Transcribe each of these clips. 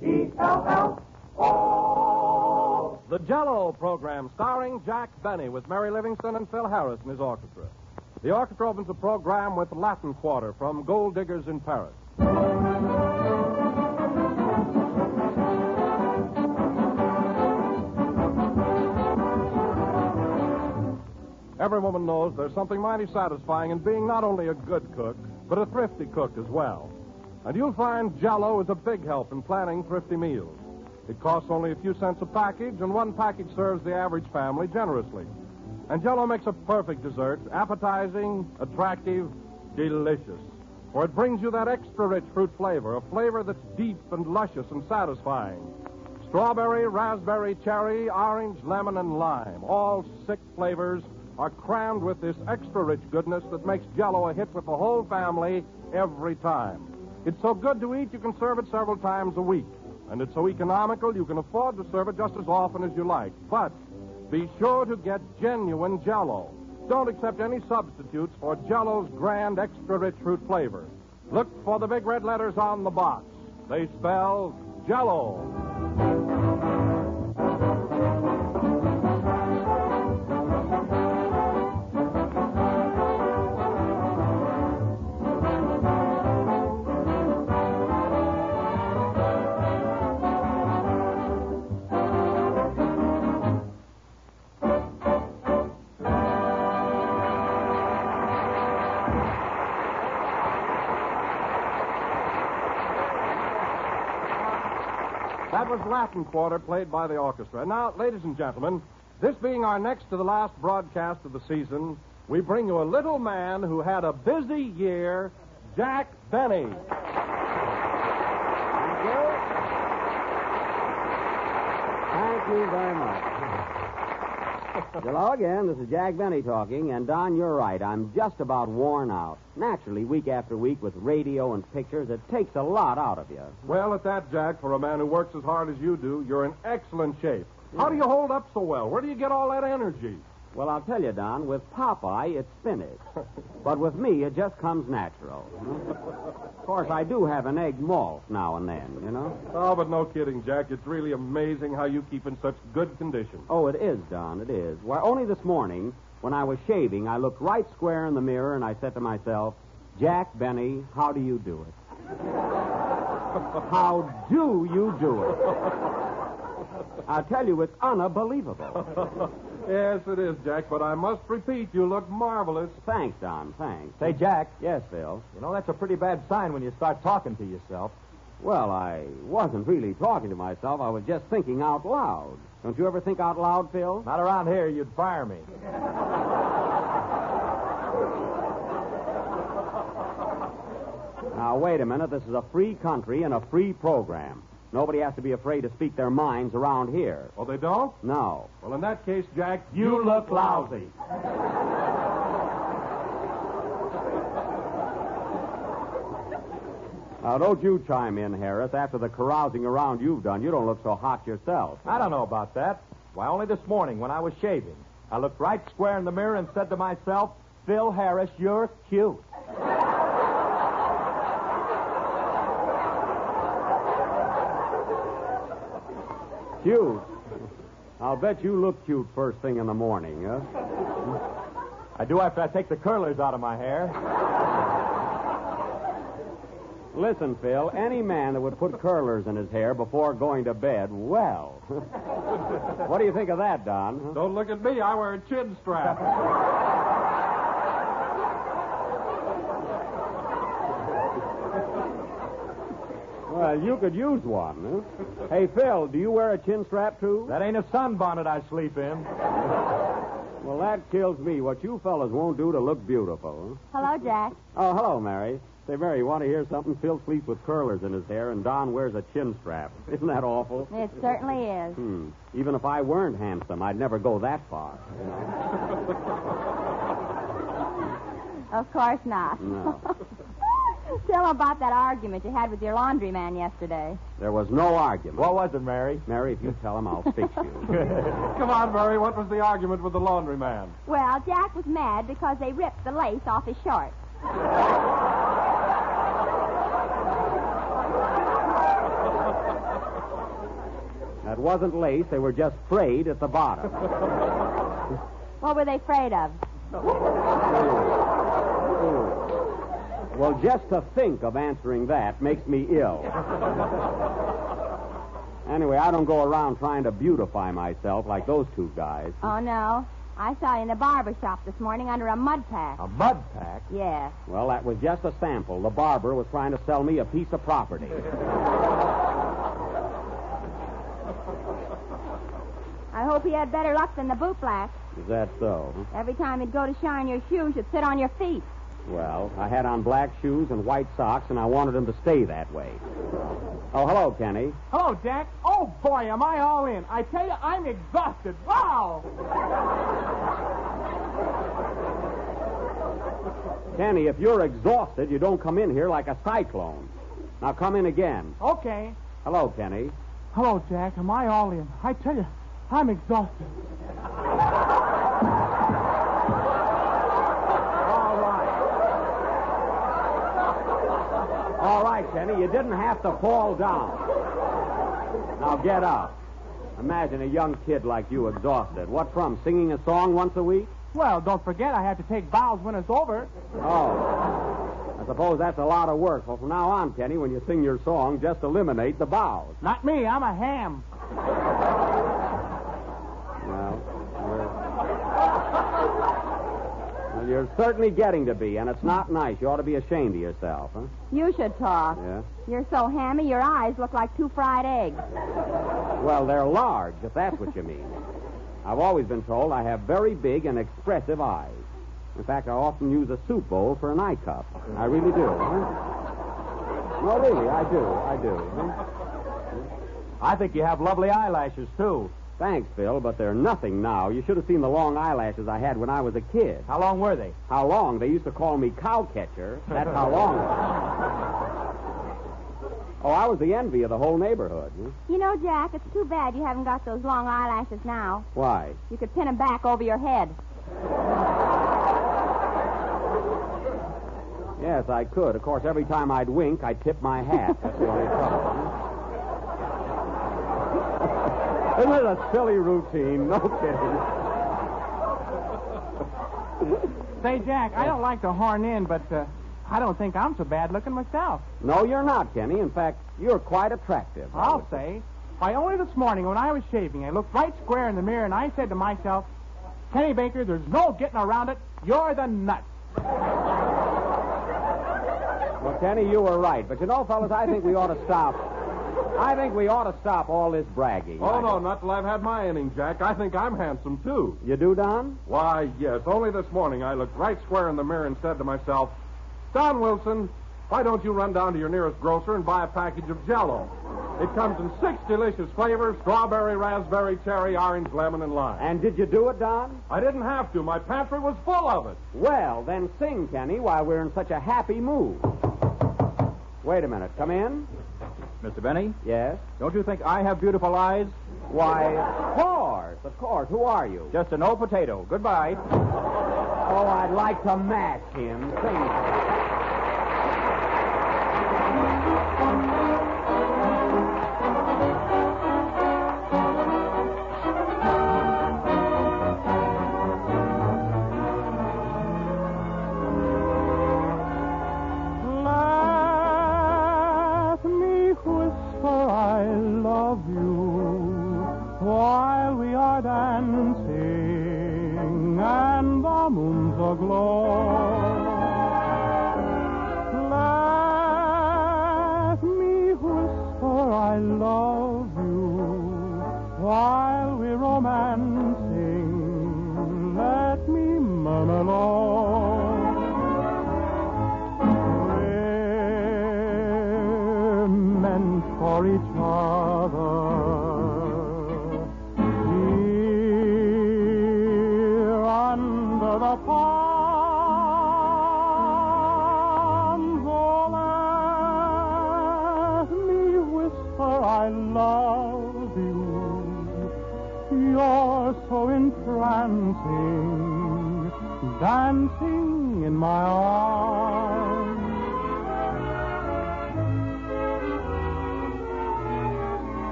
J-E-L-L-O. The Jell-O program starring Jack Benny with Mary Livingston and Phil Harris and his orchestra. The orchestra opens the program with Latin Quarter from Gold Diggers in Paris. Every woman knows there's something mighty satisfying in being not only a good cook, but a thrifty cook as well. And you'll find Jell-O is a big help in planning thrifty meals. It costs only a few cents a package, and one package serves the average family generously. And Jell-O makes a perfect dessert, appetizing, attractive, delicious. For it brings you that extra rich fruit flavor, a flavor that's deep and luscious and satisfying. Strawberry, raspberry, cherry, orange, lemon, and lime, all 6 flavors are crammed with this extra rich goodness that makes Jell-O a hit with the whole family every time. It's so good to eat, you can serve it several times a week. And it's so economical, you can afford to serve it just as often as you like. But be sure to get genuine Jell-O. Don't accept any substitutes for Jell-O's grand extra rich fruit flavor. Look for the big red letters on the box. They spell Jell-O. That was Latin Quarter, played by the orchestra. Now, ladies and gentlemen, this being our next to the last broadcast of the season, we bring you a little man who had a busy year, Jack Benny. Thank you. Thank you very much. Hello again. This is Jack Benny talking, and Don, you're right. I'm just about worn out. Naturally, week after week with radio and pictures, it takes a lot out of you. Well, at that, Jack, for a man who works as hard as you do, you're in excellent shape. How do you hold up so well? Where do you get all that energy? Well, I'll tell you, Don, with Popeye, it's spinach. But with me, it just comes natural. Of course, I do have an egg malt now and then, you know. Oh, but no kidding, Jack. It's really amazing how you keep in such good condition. Oh, it is, Don, it is. Well, only this morning, when I was shaving, I looked right square in the mirror and I said to myself, Jack Benny, how do you do it? How do you do it? I'll tell you, it's unbelievable. Yes, it is, Jack, but I must repeat, you look marvelous. Thanks, Don, thanks. Say, Jack. Yes, Phil? You know, that's a pretty bad sign when you start talking to yourself. Well, I wasn't really talking to myself. I was just thinking out loud. Don't you ever think out loud, Phil? Not around here. You'd fire me. Now, wait a minute. This is a free country and a free program. Nobody has to be afraid to speak their minds around here. Oh, they don't? No. Well, in that case, Jack, You look lousy. Now, don't you chime in, Harris. After the carousing around you've done, you don't look so hot yourself. I don't know about that. Why, only this morning when I was shaving, I looked right square in the mirror and said to myself, Phil Harris, you're cute. Cute? I'll bet you look cute first thing in the morning, huh? I do after I take the curlers out of my hair. Listen, Phil, any man that would put curlers in his hair before going to bed, well. What do you think of that, Don? Don't look at me. I wear a chin strap. Well, you could use one, huh? Hey, Phil, do you wear a chin strap, too? That ain't a sunbonnet I sleep in. Well, that kills me. What you fellas won't do to look beautiful, huh? Hello, Jack. Oh, hello, Mary. Say, Mary, you want to hear something? Phil sleeps with curlers in his hair, and Don wears a chin strap. Isn't that awful? It certainly is. Even if I weren't handsome, I'd never go that far. You know? Of course not. No. Tell them about that argument you had with your laundryman yesterday. There was no argument. What was it, Mary? Mary, if you tell him, I'll fix you. Come on, Mary. What was the argument with the laundryman? Well, Jack was mad because they ripped the lace off his shorts. It wasn't lace. They were just frayed at the bottom. What were they afraid of? Well, just to think of answering that makes me ill. Anyway, I don't go around trying to beautify myself like those two guys. Oh, no. I saw you in the barber shop this morning under a mud pack. A mud pack? Yes. Well, that was just a sample. The barber was trying to sell me a piece of property. I hope he had better luck than the bootblack. Is that so? Every time he'd go to shine your shoes, you'd sit on your feet. Well, I had on black shoes and white socks, and I wanted them to stay that way. Oh, hello, Kenny. Hello, Jack. Oh, boy, am I all in. I tell you, I'm exhausted. Wow! Kenny, if you're exhausted, you don't come in here like a cyclone. Now come in again. Okay. Hello, Kenny. Hello, Jack. Am I all in? I tell you, I'm exhausted. All right, Kenny, you didn't have to fall down. Now get up. Imagine a young kid like you exhausted. What from, singing a song once a week? Well, don't forget I have to take bows when it's over. Oh. I suppose that's a lot of work. Well, from now on, Kenny, when you sing your song, just eliminate the bows. Not me. I'm a ham. Well, you're certainly getting to be, and it's not nice. You ought to be ashamed of yourself, huh? You should talk. Yeah? You're so hammy, your eyes look like 2 fried eggs. Well, they're large, if that's what you mean. I've always been told I have very big and expressive eyes. In fact, I often use a soup bowl for an eye cup. I really do. Huh? No, really, I do. Huh? I think you have lovely eyelashes, too. Thanks, Phil, but they're nothing now. You should have seen the long eyelashes I had when I was a kid. How long were they? How long? They used to call me cow catcher. That's how long. Oh, I was the envy of the whole neighborhood. Huh? You know, Jack, it's too bad you haven't got those long eyelashes now. Why? You could pin them back over your head. Yes, I could. Of course, every time I'd wink, I'd tip my hat. That's the only trouble. Isn't it a silly routine? No kidding. Say, Jack, I don't like to horn in, but I don't think I'm so bad looking myself. No, you're not, Kenny. In fact, you're quite attractive. I'll say. Why, only this morning when I was shaving, I looked right square in the mirror and I said to myself, Kenny Baker, there's no getting around it. You're the nut. Well, Kenny, you were right. But you know, fellas, I think we ought to stop. I think we ought to stop all this bragging. Oh, no, not till I've had my inning, Jack. I think I'm handsome, too. You do, Don? Why, yes. Only this morning I looked right square in the mirror and said to myself, Don Wilson, why don't you run down to your nearest grocer and buy a package of Jell-O? It comes in 6 delicious flavors: strawberry, raspberry, cherry, orange, lemon, and lime. And did you do it, Don? I didn't have to. My pantry was full of it. Well, then sing, Kenny, while we're in such a happy mood. Wait a minute. Come in. Mr. Benny, Yes? don't you think I have beautiful eyes? Why, of course. Who are you? Just an old potato. Goodbye. Oh, I'd like to match him. Sing. Dancing in my arms.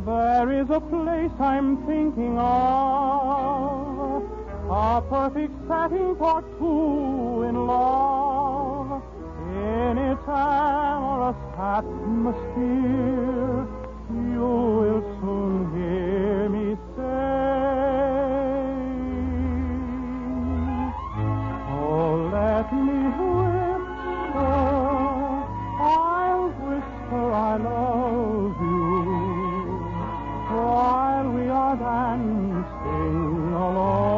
There is a place I'm thinking of, a perfect setting for two in love. In its amorous atmosphere, you will soon hear me say, oh, let me whisper, I'll whisper I love you while we are dancing alone.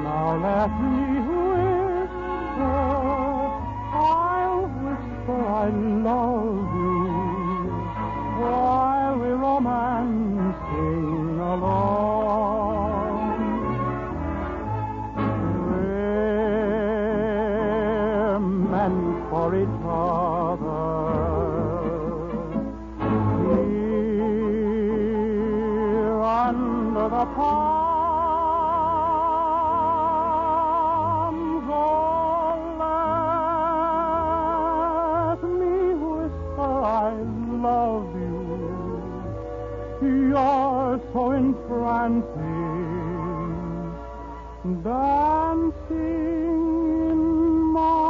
Now let me whisper, I'll whisper I love you while we're romancing alone. We're meant for each other. Here under the palms, oh, let me whisper I love you. You're so entrancing, dancing in my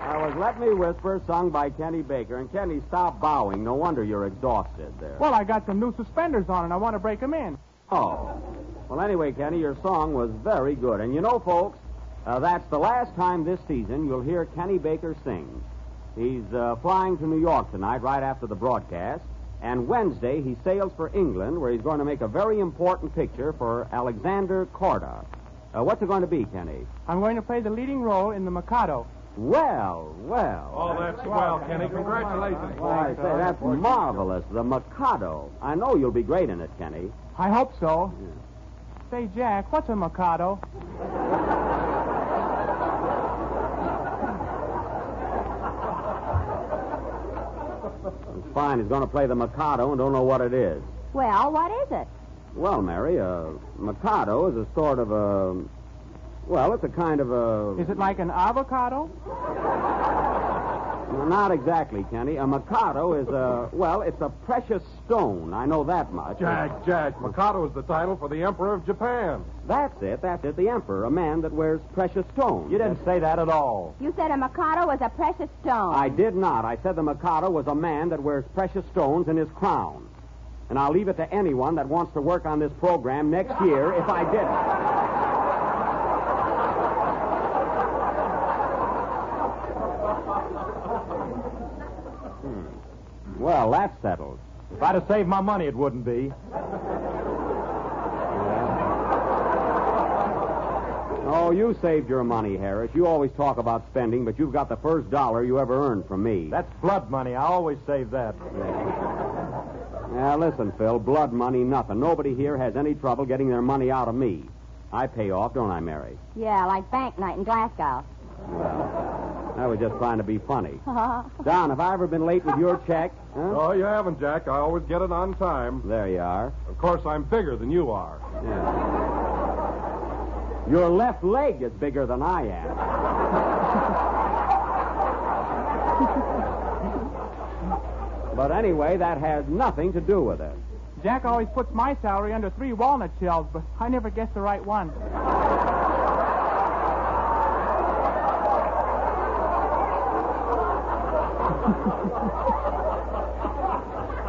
That was Let Me Whisper, sung by Kenny Baker. And Kenny, stop bowing. No wonder you're exhausted there. Well, I got some new suspenders on and I want to break them in. Oh. Well, anyway, Kenny, your song was very good. And you know, folks, that's the last time this season you'll hear Kenny Baker sing. He's flying to New York tonight right after the broadcast. And Wednesday, he sails for England, where he's going to make a very important picture for Alexander Korda. What's it going to be, Kenny? I'm going to play the leading role in the Mikado. Well, well. Oh, that's swell, Kenny. Congratulations. Why, say, that's marvelous. The Mikado. I know you'll be great in it, Kenny. I hope so. Yeah. Say, Jack, what's a Mikado? It's fine. He's going to play the Mikado and don't know what it is. Well, what is it? Well, Mary, Mikado is a sort of a... Well, it's a kind of a... Is it like an avocado? No, not exactly, Kenny. A Mikado is a... Well, it's a precious stone. I know that much. Jack, Mikado is the title for the Emperor of Japan. That's it. The Emperor, a man that wears precious stones. You didn't say that at all. You said a Mikado was a precious stone. I did not. I said the Mikado was a man that wears precious stones in his crown. And I'll leave it to anyone that wants to work on this program next year if I didn't. Well, that's settled. If I'd have saved my money, it wouldn't be. Oh, you saved your money, Harris. You always talk about spending, but you've got the first dollar you ever earned from me. That's blood money. I always save that. Now, listen, Phil, blood money, nothing. Nobody here has any trouble getting their money out of me. I pay off, don't I, Mary? Yeah, like bank night in Glasgow. Well, I was just trying to be funny. Don, have I ever been late with your check? Huh? Oh, you haven't, Jack. I always get it on time. There you are. Of course, I'm bigger than you are. Yeah. Your left leg is bigger than I am. But anyway, that has nothing to do with it. Jack always puts my salary under 3 walnut shells, but I never guess the right one.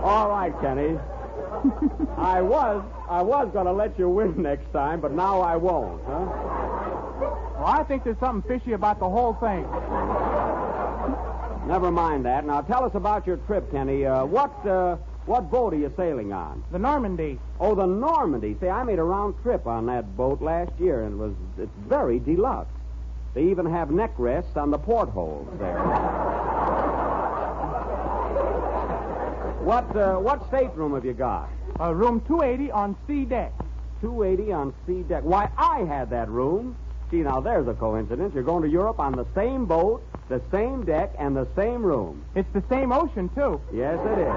All right, Kenny. I was going to let you win next time, but now I won't, huh? Well, I think there's something fishy about the whole thing. Never mind that. Now, tell us about your trip, Kenny. What boat are you sailing on? The Normandy. Oh, the Normandy. See, I made a round trip on that boat last year, and it's very deluxe. They even have neck rests on the portholes there. What stateroom have you got? Room 280 on C deck. 280 on C deck. Why, I had that room. Gee, now there's a coincidence. You're going to Europe on the same boat, the same deck, and the same room. It's the same ocean, too. Yes, it is.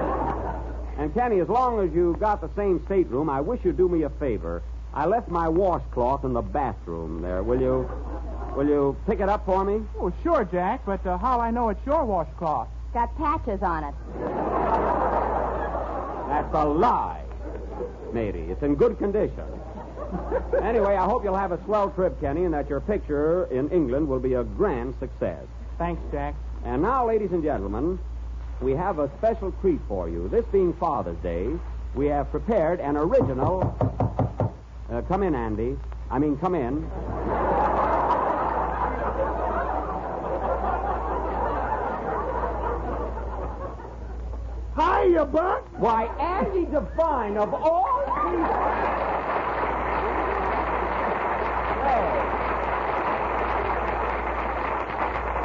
And, Kenny, as long as you got the same stateroom, I wish you'd do me a favor. I left my washcloth in the bathroom there. Will you pick it up for me? Oh, sure, Jack, but how'll I know it's your washcloth? Got patches on it. That's a lie, matey. It's in good condition. Anyway, I hope you'll have a swell trip, Kenny, and that your picture in England will be a grand success. Thanks, Jack. And now, ladies and gentlemen, we have a special treat for you. This being Father's Day, we have prepared an original... come in, Andy. Come in. Hiya, Buck. Why, Andy Devine, of all people...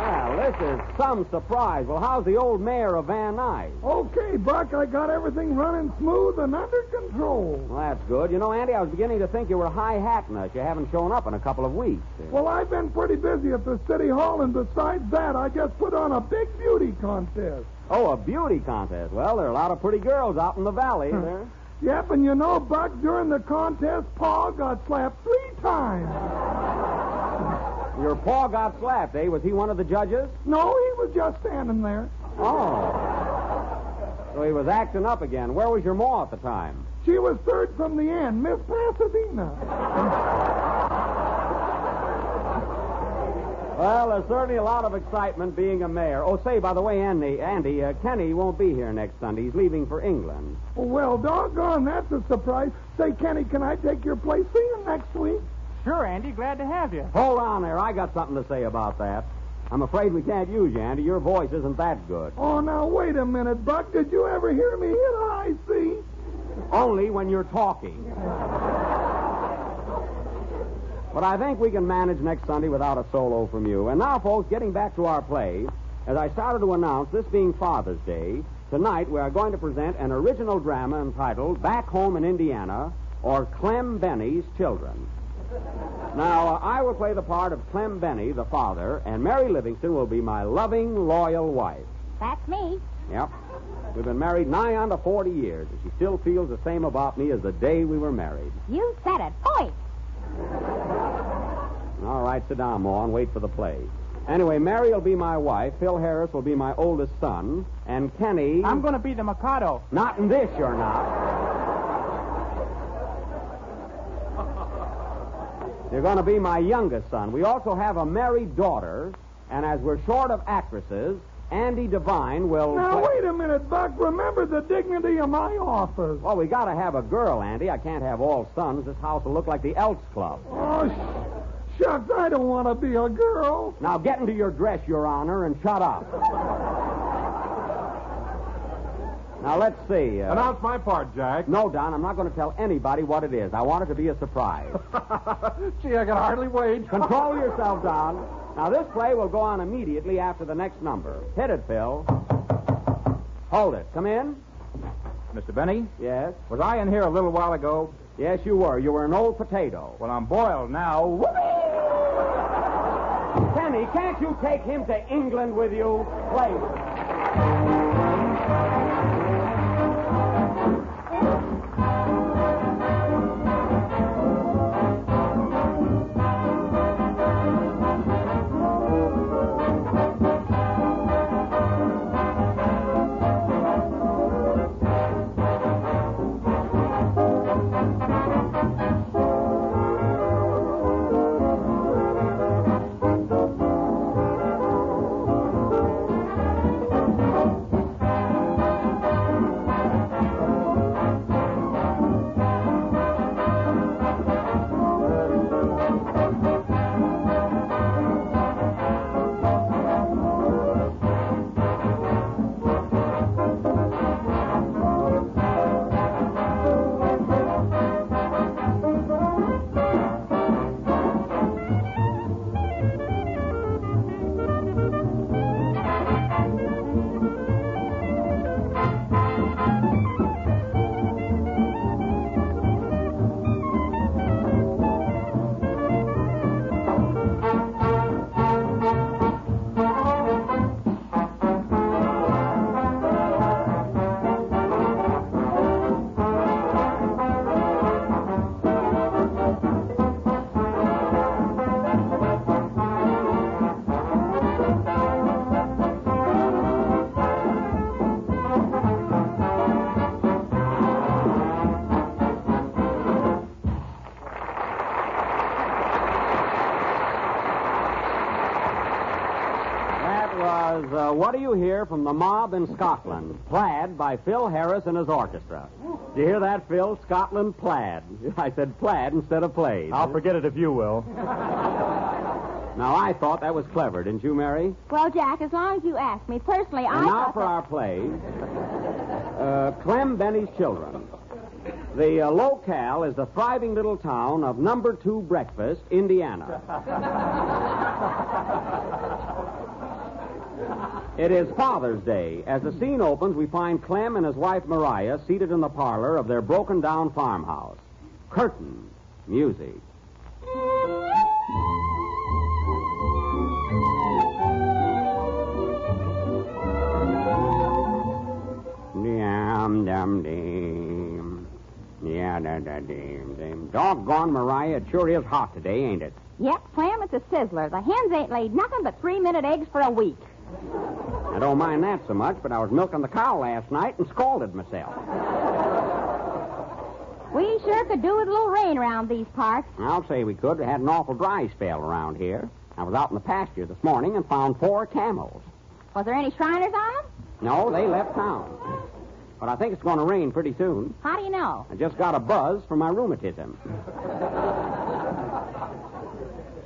Well, this is some surprise. Well, how's the old mayor of Van Nuys? Okay, Buck, I got everything running smooth and under control. Well, that's good. You know, Andy, I was beginning to think you were high-hatting us. You haven't shown up in a couple of weeks. Well, I've been pretty busy at the city hall, and besides that, I just put on a big beauty contest. Oh, a beauty contest. Well, there are a lot of pretty girls out in the valley there. Yep, and you know, Buck, during the contest, Pa got slapped 3 times. Your paw got slapped, eh? Was he one of the judges? No, he was just standing there. Oh. So he was acting up again. Where was your ma at the time? She was third from the end, Miss Pasadena. Well, there's certainly a lot of excitement being a mayor. Oh, say, by the way, Andy, Kenny won't be here next Sunday. He's leaving for England. Well, doggone, that's a surprise. Say, Kenny, can I take your place? See you next week. Sure, Andy. Glad to have you. Hold on there. I got something to say about that. I'm afraid we can't use you, Andy. Your voice isn't that good. Oh, now, wait a minute, Buck. Did you ever hear me hit a high C? Only when you're talking. But I think we can manage next Sunday without a solo from you. And now, folks, getting back to our play, as I started to announce, this being Father's Day, tonight we are going to present an original drama entitled Back Home in Indiana, or Clem Benny's Children. Now, I will play the part of Clem Benny, the father, and Mary Livingston will be my loving, loyal wife. That's me. Yep. We've been married nigh on to 40 years, and she still feels the same about me as the day we were married. You said it. Boy. All right, sit down, Ma, and wait for the play. Anyway, Mary will be my wife, Phil Harris will be my oldest son, and Kenny... I'm going to be the Mikado. Not in this, you're not. You're going to be my youngest son. We also have a married daughter, and as we're short of actresses, Andy Devine will... Now, wait a minute, Buck. Remember the dignity of my office. Well, we got to have a girl, Andy. I can't have all sons. This house will look like the Elks Club. Oh, shucks, I don't want to be a girl. Now, get into your dress, Your Honor, and shut up. Now, let's see. Announce my part, Jack. No, Don, I'm not going to tell anybody what it is. I want it to be a surprise. Gee, I can hardly wait. Control yourself, Don. Now, this play will go on immediately after the next number. Hit it, Phil. Hold it. Come in. Mr. Benny, Yes? was I in here a little while ago? Yes, you were. You were an old potato. Well, I'm boiled now. Kenny, can't you take him to England with you? Play. What Do You Hear from the Mob in Scotland? Plaid by Phil Harris and his orchestra. Did you hear that, Phil? Scotland Plaid. I said plaid instead of played. I'll forget it if you will. Now, I thought that was clever, didn't you, Mary? Well, Jack, as long as you ask me, personally, And now for our play, Clem Benny's Children. The locale is the thriving little town of Number 2 Breakfast, Indiana. It is Father's Day. As the scene opens, we find Clem and his wife Mariah seated in the parlor of their broken-down farmhouse. Curtain music. Dum-dum-dim. Yeah-da-da-dim-dim. Doggone, Mariah, it sure is hot today, ain't it? Yep, Clem, it's a sizzler. The hens ain't laid nothing but 3-minute eggs for a week. I don't mind that so much, but I was milking the cow last night and scalded myself. We sure could do with a little rain around these parts. I'll say we could. We had an awful dry spell around here. I was out in the pasture this morning and found 4 camels. Was there any Shriners on them? No, they left town. But I think it's going to rain pretty soon. How do you know? I just got a buzz from my rheumatism.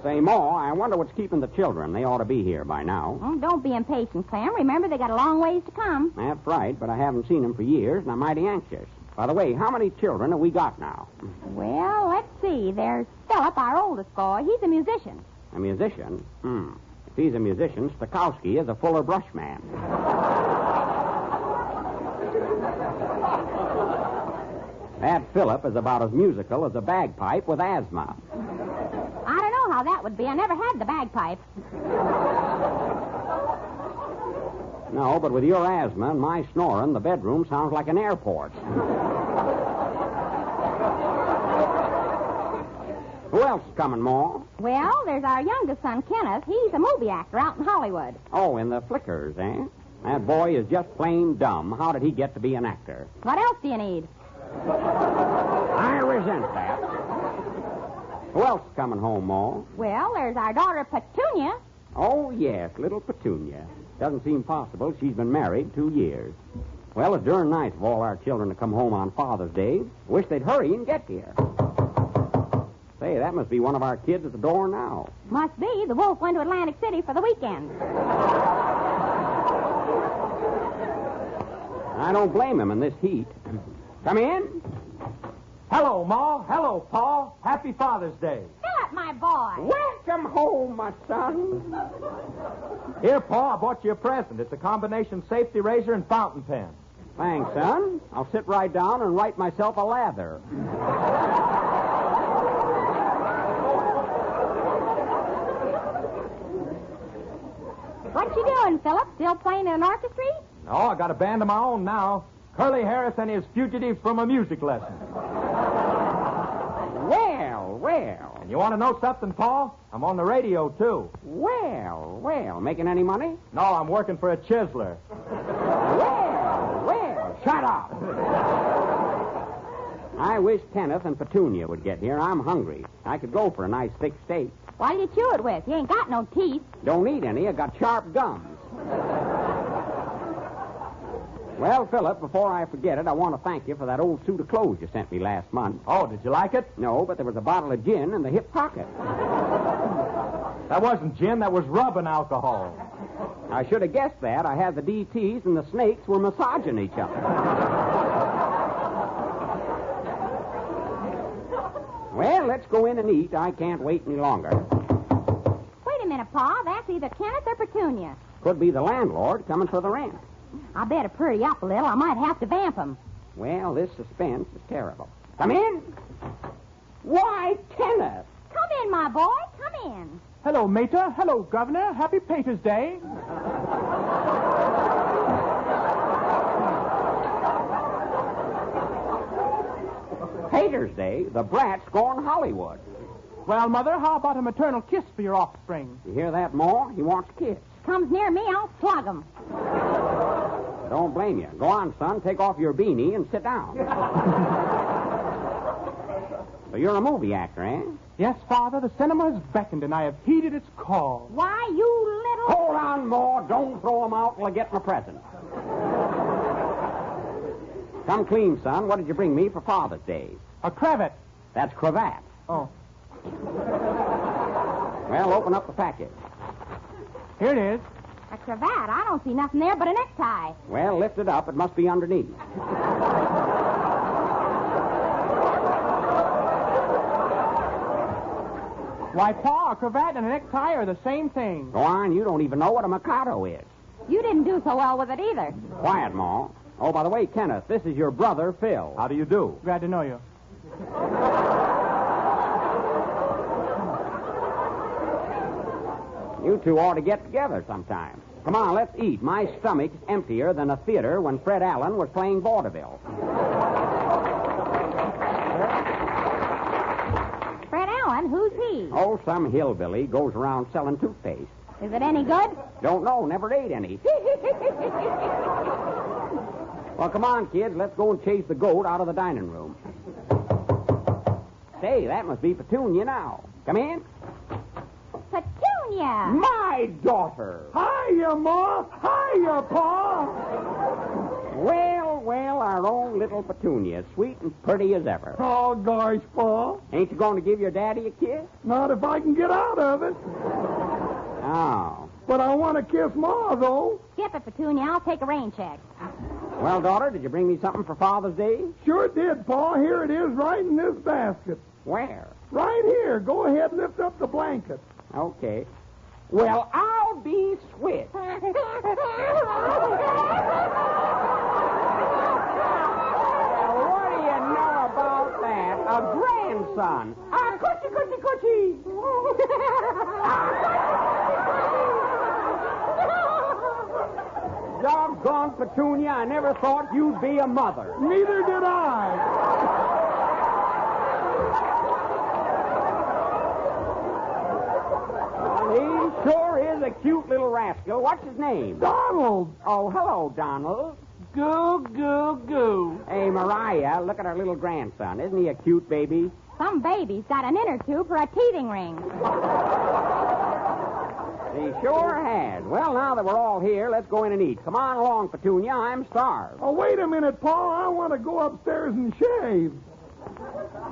Say, Ma, I wonder what's keeping the children. They ought to be here by now. Oh, don't be impatient, Clem. Remember, they got a long ways to come. That's right, but I haven't seen them for years, and I'm mighty anxious. By the way, how many children have we got now? Well, let's see. There's Philip, our oldest boy. He's a musician. A musician? If he's a musician, Stokowski is a Fuller Brush man. That Philip is about as musical as a bagpipe with asthma. I don't know how that would be. I never had the bagpipe. No, but with your asthma and my snoring, the bedroom sounds like an airport. Who else is coming, Ma? Well, there's our youngest son, Kenneth. He's a movie actor out in Hollywood. Oh, in the flickers, eh? That boy is just plain dumb. How did he get to be an actor? What else do you need? I resent that. Who else is coming home, Ma? Well, there's our daughter, Petunia. Oh, yes, little Petunia. Doesn't seem possible. She's been married 2 years. Well, it's darn nice of all our children to come home on Father's Day. Wish they'd hurry and get here. Say, that must be one of our kids at the door now. Must be. The wolf went to Atlantic City for the weekend. I don't blame him in this heat. Come in. Hello, Ma. Hello, Pa. Happy Father's Day. Philip, my boy. Welcome home, my son. Here, Pa, I bought you a present. It's a combination safety razor and fountain pen. Thanks, son. I'll sit right down and write myself a lather. What you doing, Philip? Still playing in an orchestra? No, I got a band of my own now. Curly Harris and his Fugitives from a Music Lesson. Well, well. And you want to know something, Pa? I'm on the radio, too. Well, well. Making any money? No, I'm working for a chiseler. Well, well. Shut up. I wish Kenneth and Petunia would get here. I'm hungry. I could go for a nice thick steak. What do you chew it with? You ain't got no teeth. Don't need any. I got sharp gums. Well, Philip, before I forget it, I want to thank you for that old suit of clothes you sent me last month. Oh, did you like it? No, but there was a bottle of gin in the hip pocket. That wasn't gin. That was rubbing alcohol. I should have guessed that. I had the DTs and the snakes were massaging each other. Well, let's go in and eat. I can't wait any longer. Wait a minute, Pa. That's either Kenneth or Petunia. Could be the landlord coming for the rent. I better hurry up a little. I might have to vamp him. Well, this suspense is terrible. Come in. Why, Kenneth. Come in, my boy. Come in. Hello, Mater. Hello, Governor. Happy Pater's Day. Pater's Day? The brat's going Hollywood. Well, Mother, how about a maternal kiss for your offspring? You hear that, Ma? He wants a kiss. Comes near me, I'll slug him. Don't blame you. Go on, son. Take off your beanie and sit down. So you're a movie actor, eh? Yes, Father, the cinema has beckoned, and I have heeded its call. Why, you little Hold on, Ma. Don't throw 'em out till I get my present. Come clean, son. What did you bring me for Father's Day? A cravat. That's cravat. Oh. Well, open up the package. Here it is. A cravat? I don't see nothing there but a necktie. Well, lift it up. It must be underneath. Why, Pa, a cravat and a necktie are the same thing. Go on. You don't even know what a Mikado is. You didn't do so well with it either. Quiet, Ma. Oh, by the way, Kenneth, this is your brother, Phil. How do you do? Glad to know you. You two ought to get together sometime. Come on, let's eat. My stomach's emptier than a theater when Fred Allen was playing vaudeville. Fred Allen, who's he? Oh, some hillbilly goes around selling toothpaste. Is it any good? Don't know, never ate any. Well, come on, kids. Let's go and chase the goat out of the dining room. Say, that must be Petunia now. Come in. Petunia! My daughter. Hiya, Ma. Hiya, Pa. Well, our own little Petunia, sweet and pretty as ever. Oh, gosh, Pa. Ain't you going to give your daddy a kiss? Not if I can get out of it. Oh. But I want to kiss Ma, though. Skip it, Petunia. I'll take a rain check. Well, daughter, did you bring me something for Father's Day? Sure did, Pa. Here it is right in this basket. Where? Right here. Go ahead and lift up the blanket. Okay. Well, I'll be switched. What do you know about that? A grandson. Ah, coochie, coochie, coochie. Doggone Petunia, I never thought you'd be a mother. Neither did I. He sure is a cute little rascal. What's his name? Donald. Oh, hello, Donald. Goo, goo, goo. Hey, Mariah, look at our little grandson. Isn't he a cute baby? Some baby's got an inner tube for a teething ring. He sure has. Well, now that we're all here, let's go in and eat. Come on along, Petunia. I'm starved. Oh, wait a minute, Pa. I want to go upstairs and shave.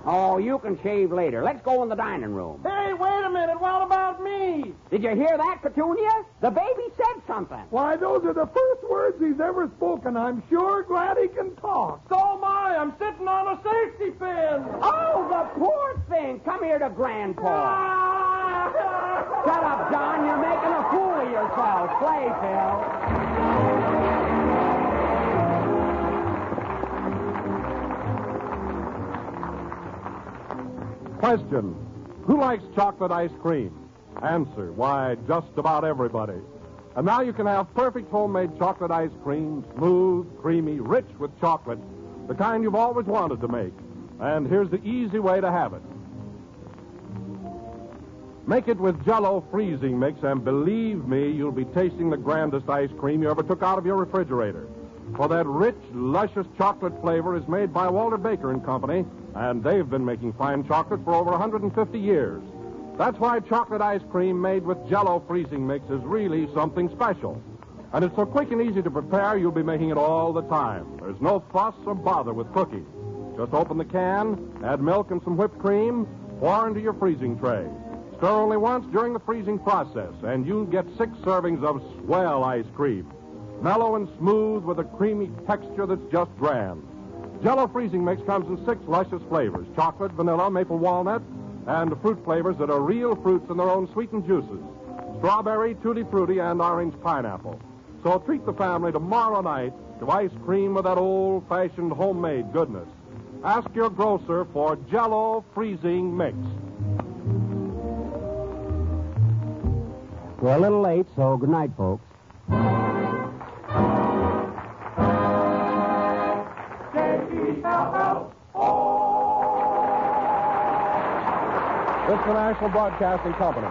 Oh, you can shave later. Let's go in the dining room. Hey, wait a minute. What about me? Did you hear that, Petunia? The baby said something. Why, those are the first words he's ever spoken. I'm sure glad he can talk. So am I. I'm sitting on a safety pin. Oh, the poor thing. Come here to Grandpa. Shut up, John. You're making a fool of yourself. Play, Phil. Question. Who likes chocolate ice cream? Answer. Why, just about everybody. And now you can have perfect homemade chocolate ice cream, smooth, creamy, rich with chocolate, the kind you've always wanted to make. And here's the easy way to have it. Make it with Jell-O freezing mix, and believe me, you'll be tasting the grandest ice cream you ever took out of your refrigerator. For that rich, luscious chocolate flavor is made by Walter Baker and Company, and they've been making fine chocolate for over 150 years. That's why chocolate ice cream made with Jell-O freezing mix is really something special. And it's so quick and easy to prepare, you'll be making it all the time. There's no fuss or bother with cooking. Just open the can, add milk and some whipped cream, pour into your freezing tray. Stir only once during the freezing process, and you'll get 6 servings of swell ice cream. Mellow and smooth with a creamy texture that's just grand. Jell-O freezing mix comes in 6 luscious flavors: chocolate, vanilla, maple walnut, and fruit flavors that are real fruits in their own sweetened juices: strawberry, tutti frutti, and orange pineapple. So treat the family tomorrow night to ice cream with that old-fashioned homemade goodness. Ask your grocer for Jell-O freezing mix. We're a little late, so good night, folks. This is the National Broadcasting Company.